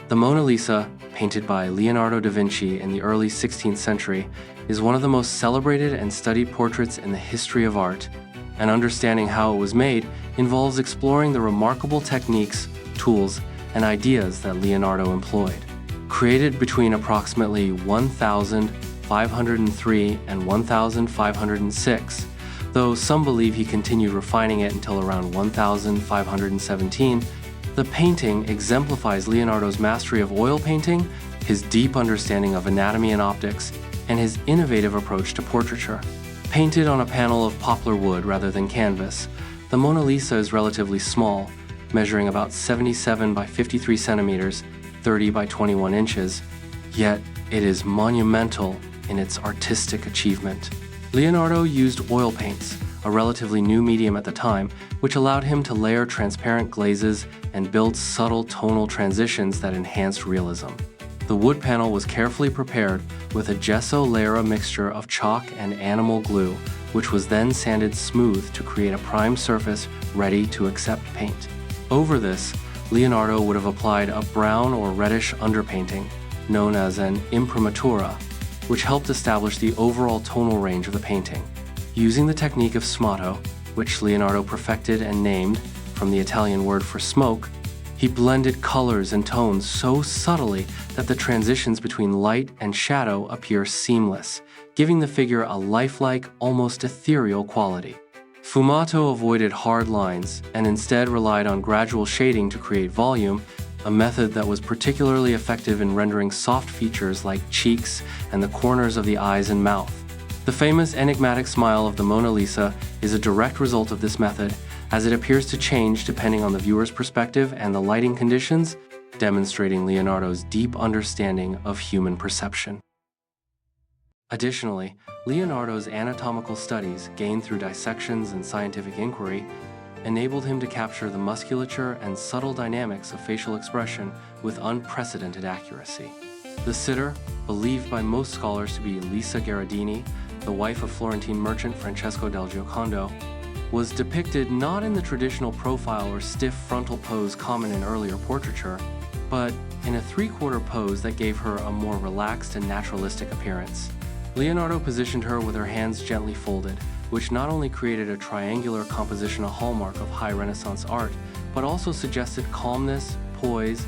The Mona Lisa, painted by Leonardo da Vinci in the early 16th century, is one of the most celebrated and studied portraits in the history of art, and understanding how it was made involves exploring the remarkable techniques, tools, and ideas that Leonardo employed. Created between approximately 1503 and 1506, though some believe he continued refining it until around 1517, the painting exemplifies Leonardo's mastery of oil painting, his deep understanding of anatomy and optics, and his innovative approach to portraiture. Painted on a panel of poplar wood rather than canvas, the Mona Lisa is relatively small, measuring about 77 by 53 centimeters, 30 by 21 inches, yet it is monumental in its artistic achievement. Leonardo used oil paints, a relatively new medium at the time, which allowed him to layer transparent glazes and build subtle tonal transitions that enhanced realism. The wood panel was carefully prepared with a gesso layer mixture of chalk and animal glue, which was then sanded smooth to create a prime surface ready to accept paint. Over this, Leonardo would have applied a brown or reddish underpainting, known as an imprimatura, which helped establish the overall tonal range of the painting. Using the technique of smatto, which Leonardo perfected and named from the Italian word for smoke, he blended colors and tones so subtly that the transitions between light and shadow appear seamless, giving the figure a lifelike, almost ethereal quality. Fumato avoided hard lines and instead relied on gradual shading to create volume, a method that was particularly effective in rendering soft features like cheeks and the corners of the eyes and mouth. The famous enigmatic smile of the Mona Lisa is a direct result of this method, as it appears to change depending on the viewer's perspective and the lighting conditions, demonstrating Leonardo's deep understanding of human perception. Additionally, Leonardo's anatomical studies, gained through dissections and scientific inquiry, enabled him to capture the musculature and subtle dynamics of facial expression with unprecedented accuracy. The sitter, believed by most scholars to be Lisa Gherardini, the wife of Florentine merchant Francesco del Giocondo, was depicted not in the traditional profile or stiff frontal pose common in earlier portraiture, but in a three-quarter pose that gave her a more relaxed and naturalistic appearance. Leonardo positioned her with her hands gently folded, which not only created a triangular compositional hallmark of high Renaissance art, but also suggested calmness, poise,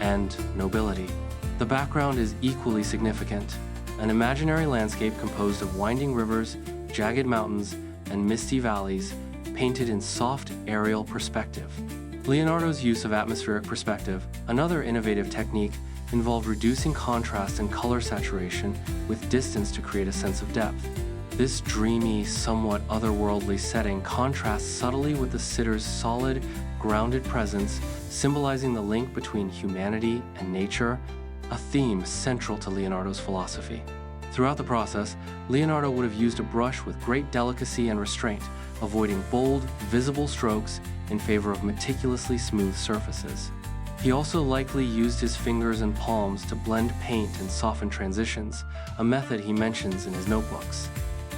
and nobility. The background is equally significant, an imaginary landscape composed of winding rivers, jagged mountains, and misty valleys, painted in soft aerial perspective. Leonardo's use of atmospheric perspective, another innovative technique, involved reducing contrast and color saturation with distance to create a sense of depth. This dreamy, somewhat otherworldly setting contrasts subtly with the sitter's solid, grounded presence, symbolizing the link between humanity and nature, a theme central to Leonardo's philosophy. Throughout the process, Leonardo would have used a brush with great delicacy and restraint, avoiding bold, visible strokes in favor of meticulously smooth surfaces. He also likely used his fingers and palms to blend paint and soften transitions, a method he mentions in his notebooks.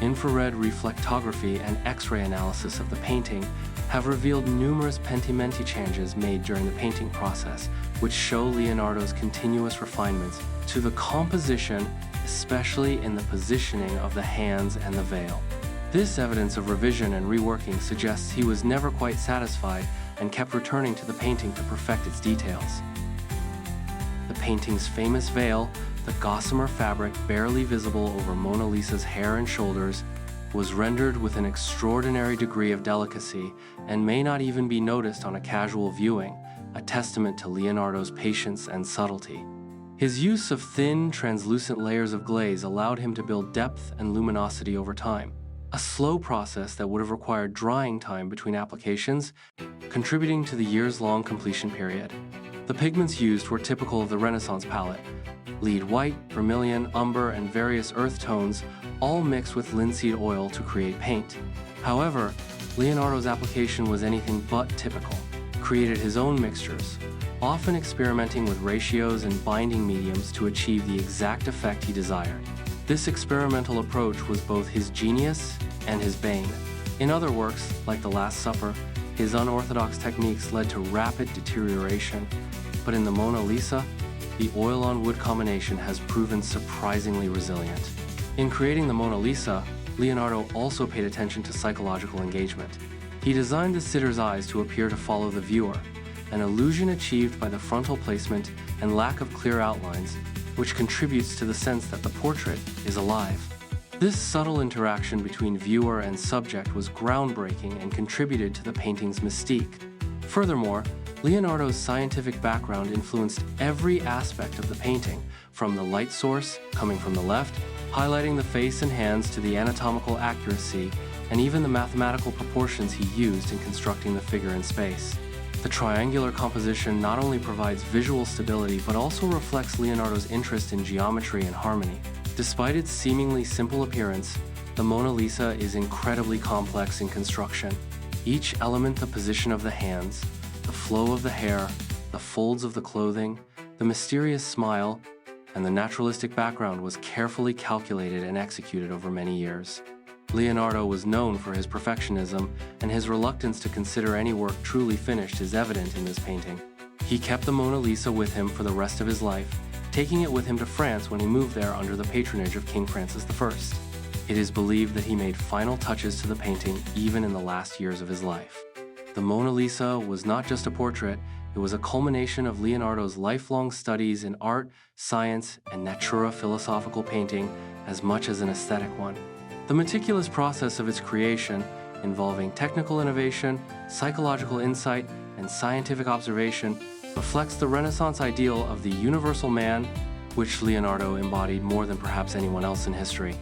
Infrared reflectography and X-ray analysis of the painting have revealed numerous pentimenti changes made during the painting process, which show Leonardo's continuous refinements to the composition, especially in the positioning of the hands and the veil. This evidence of revision and reworking suggests he was never quite satisfied and kept returning to the painting to perfect its details. The painting's famous veil, the gossamer fabric barely visible over Mona Lisa's hair and shoulders, was rendered with an extraordinary degree of delicacy and may not even be noticed on a casual viewing, a testament to Leonardo's patience and subtlety. His use of thin, translucent layers of glaze allowed him to build depth and luminosity over time, a slow process that would have required drying time between applications, contributing to the years-long completion period. The pigments used were typical of the Renaissance palette: lead white, vermilion, umber, and various earth tones, all mixed with linseed oil to create paint. However, Leonardo's application was anything but typical. Created his own mixtures, often experimenting with ratios and binding mediums to achieve the exact effect he desired. This experimental approach was both his genius and his bane. In other works, like The Last Supper, his unorthodox techniques led to rapid deterioration, but in the Mona Lisa, the oil-on-wood combination has proven surprisingly resilient. In creating the Mona Lisa, Leonardo also paid attention to psychological engagement. He designed the sitter's eyes to appear to follow the viewer, an illusion achieved by the frontal placement and lack of clear outlines, which contributes to the sense that the portrait is alive. This subtle interaction between viewer and subject was groundbreaking and contributed to the painting's mystique. Furthermore, Leonardo's scientific background influenced every aspect of the painting, from the light source, coming from the left, highlighting the face and hands, to the anatomical accuracy, and even the mathematical proportions he used in constructing the figure in space. The triangular composition not only provides visual stability but also reflects Leonardo's interest in geometry and harmony. Despite its seemingly simple appearance, the Mona Lisa is incredibly complex in construction. Each element, the position of the hands, the flow of the hair, the folds of the clothing, the mysterious smile, and the naturalistic background was carefully calculated and executed over many years. Leonardo was known for his perfectionism, and his reluctance to consider any work truly finished is evident in this painting. He kept the Mona Lisa with him for the rest of his life, taking it with him to France when he moved there under the patronage of King Francis I. It is believed that he made final touches to the painting even in the last years of his life. The Mona Lisa was not just a portrait, it was a culmination of Leonardo's lifelong studies in art, science, and natura philosophical painting as much as an aesthetic one. The meticulous process of its creation, involving technical innovation, psychological insight, and scientific observation, reflects the Renaissance ideal of the universal man, which Leonardo embodied more than perhaps anyone else in history.